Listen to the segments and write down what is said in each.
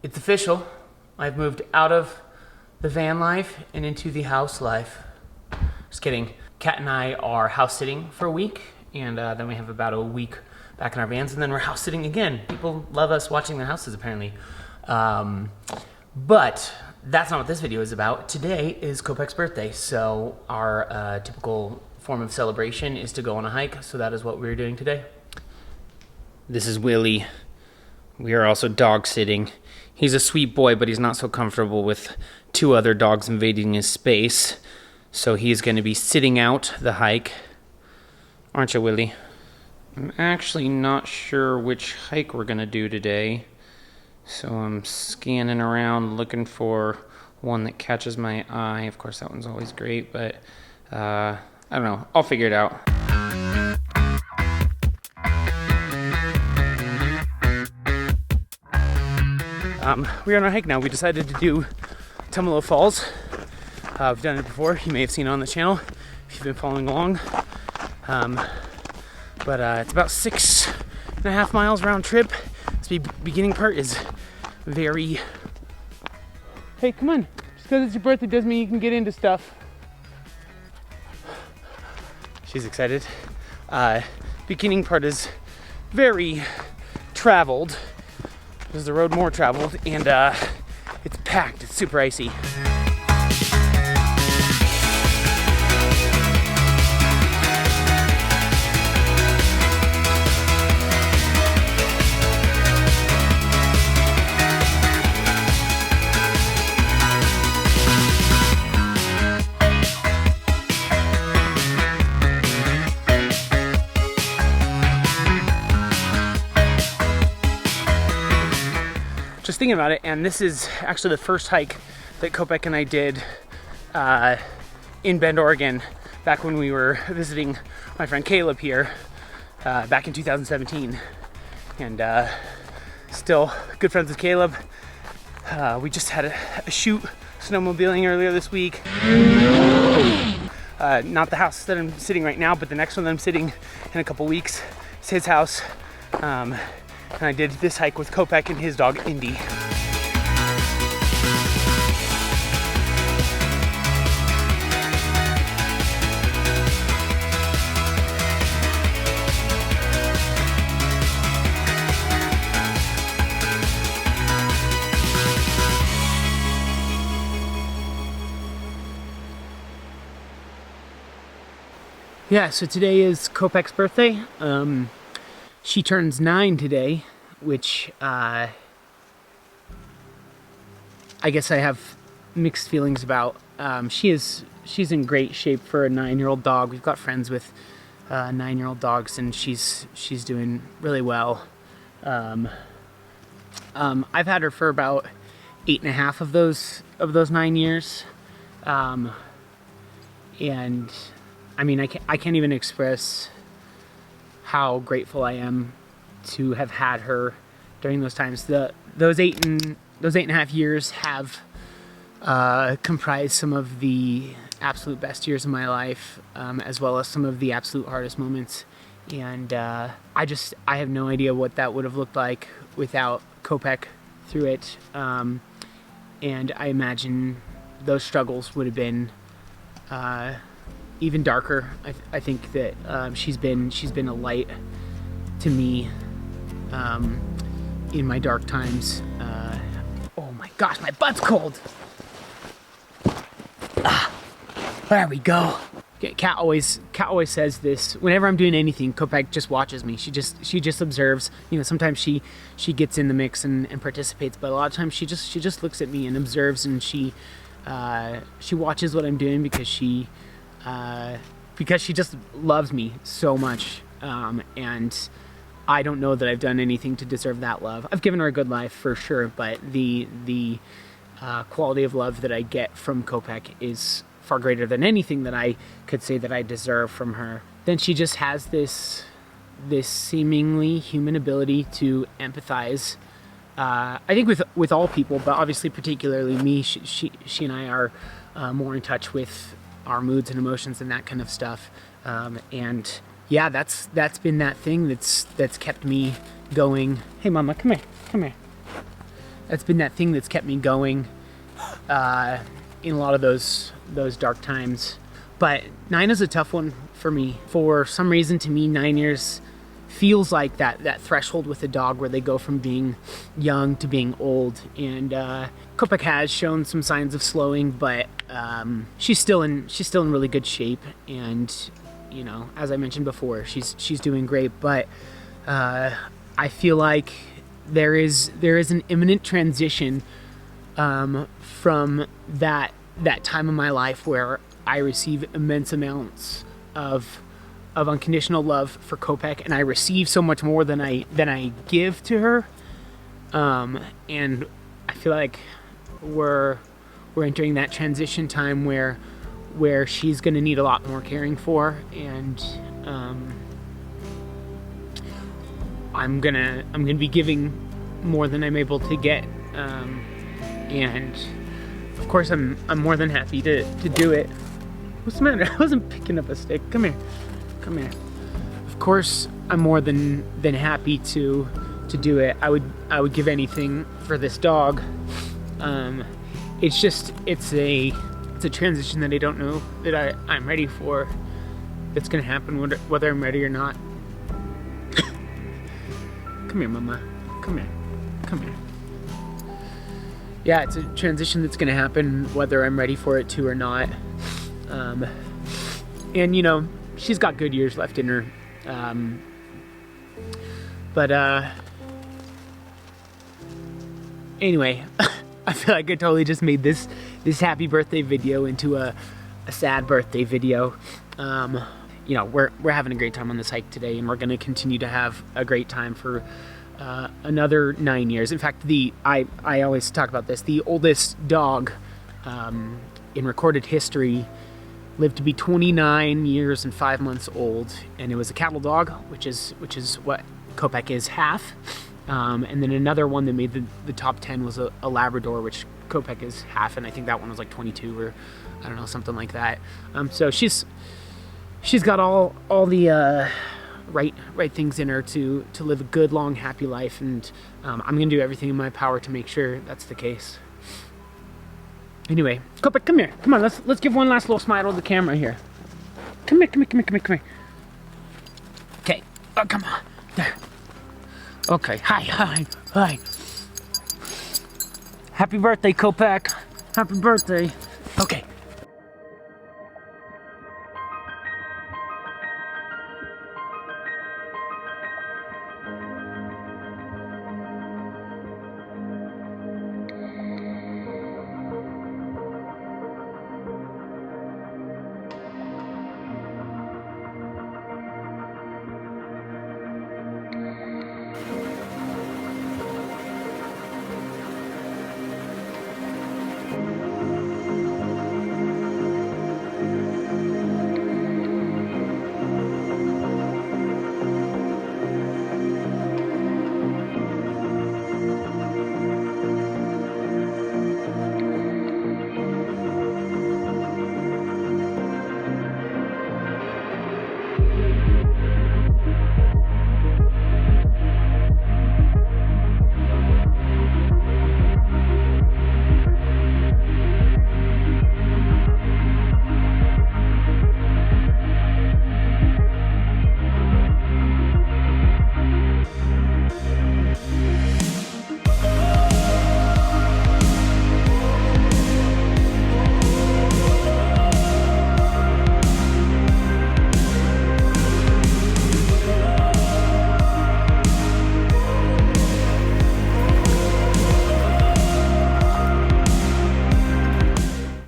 It's official. I've moved out of the van life and into the house life. Just kidding. Kat and I are house sitting for a week, and then we have about a week back in our vans, and then we're house sitting again. People love us watching their houses, apparently. But that's not what this video is about. Today is Kopek's birthday, so our typical form of celebration is to go on a hike, so that is what we're doing today. This is Willie. We are also dog sitting. He's a sweet boy, but he's not so comfortable with two other dogs invading his space. So he's going to be sitting out the hike. Aren't you, Willie? I'm actually not sure which hike we're going to do today. So I'm scanning around looking for one that catches my eye. Of course, that one's always great, but I don't know. I'll figure it out. We're on our hike now. We decided to do Tumalo Falls. I've done it before. You may have seen it on the channel if you've been following along. But it's about 6.5 miles round trip. This beginning part is very... Hey, come on. Just because it's your birthday doesn't mean you can get into stuff. She's excited. Beginning part is very traveled. This is the road more traveled, and it's packed. It's super icy. Just thinking about it, and this is actually the first hike that Kopek and I did in Bend, Oregon, back when we were visiting my friend Caleb here back in 2017, and still good friends with Caleb. We just had a shoot snowmobiling earlier this week. Not the house that I'm sitting right now, but the next one that I'm sitting in a couple weeks is his house. And I did this hike with Kopek and his dog, Indy. Yeah, so today is Kopek's birthday. She turns 9 today, which I guess I have mixed feelings about. She's in great shape for a 9-year-old dog. We've got friends with 9-year-old dogs, and she's doing really well. I've had her for about 8.5 of those 9 years, and I mean I can't even express how grateful I am to have had her during those times. Those 8.5 years have comprised some of the absolute best years of my life, as well as some of the absolute hardest moments. And I have no idea what that would have looked like without Kopek through it. And I imagine those struggles would have been even darker. I think that she's been a light to me in my dark times. Oh my gosh, my butt's cold. There we go. Kat always says this whenever I'm doing anything. Kopek just watches me. She just observes. You know, sometimes she gets in the mix and participates, but a lot of times she just looks at me and observes, and she watches what I'm doing because she just loves me so much, and I don't know that I've done anything to deserve that love. I've given her a good life for sure, but the quality of love that I get from Kopek is far greater than anything that I could say that I deserve from her. Then she just has this seemingly human ability to empathize. I think with all people, but obviously particularly me. She and I are more in touch with our moods and emotions and that kind of stuff. And yeah, that's been that thing that's kept me going. Hey, Mama, come here. that thing that's kept me going in a lot of those dark times. But 9 is a tough one for me. For some reason, to me, 9 years feels like that threshold with a dog where they go from being young to being old. And Kopek has shown some signs of slowing, but she's still in really good shape. And you know, as I mentioned before, she's doing great. But I feel like there is an imminent transition from that time of my life where I receive immense amounts of unconditional love for Kopek, and I receive so much more than I give to her. And I feel like we're entering that transition time where she's going to need a lot more caring for, and I'm gonna be giving more than I'm able to get, and of course I'm more than happy to do it. What's the matter? I wasn't picking up a stick. Come here. Of course I'm more than happy to do it. I would give anything for this dog. It's a transition that I don't know that I'm ready for. It's gonna happen whether I'm ready or not. Come here, Mama. Come here. Yeah, it's a transition that's gonna happen whether I'm ready for it to or not. And you know, she's got good years left in her. Anyway, I feel like I totally just made this happy birthday video into a sad birthday video. You know, we're having a great time on this hike today, and we're going to continue to have a great time for another 9 years. In fact, I always talk about this. The oldest dog in recorded history lived to be 29 years and 5 months old, and it was a cattle dog, which is what Kopek is half. And then another one that made the top 10 was a Labrador, which Kopek is half, and I think that one was like 22 or I don't know, something like that. So she's got all the right things in her to live a good, long, happy life, and I'm gonna do everything in my power to make sure that's the case. Anyway, Kopek, come here. Come on, let's give one last little smile to the camera here. Come here. Okay. Oh, come on. There. Okay. Hi. Happy birthday, Kopek. Happy birthday. Okay.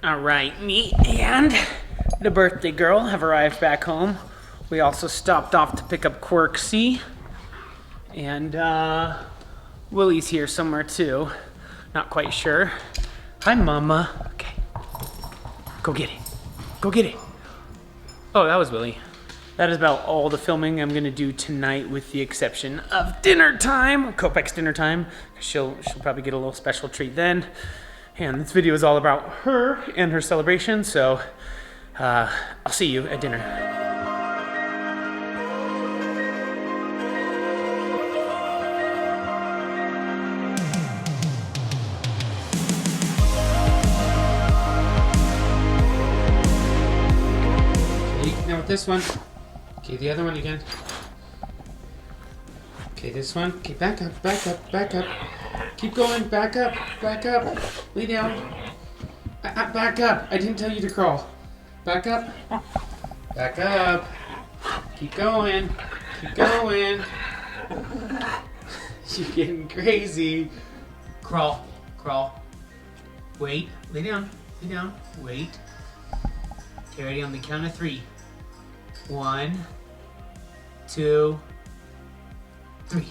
Alright, me and the birthday girl have arrived back home. We also stopped off to pick up Quirksy. And Willie's here somewhere too. Not quite sure. Hi, Mama. Okay. Go get it. Oh, that was Willie. That is about all the filming I'm gonna do tonight, with the exception of dinner time, Kopek's dinner time. She'll probably get a little special treat then. And this video is all about her and her celebration, so I'll see you at dinner. this one. Okay, the other one again. Okay, this one. Okay, back up, back up, back up. Keep going, back up, back up. Lay down. Back up. I didn't tell you to crawl. Back up. Back up. Keep going. Keep going. You're getting crazy. Crawl, crawl. Wait, lay down, wait. Okay, ready on the count of 3. 1, 2, 3.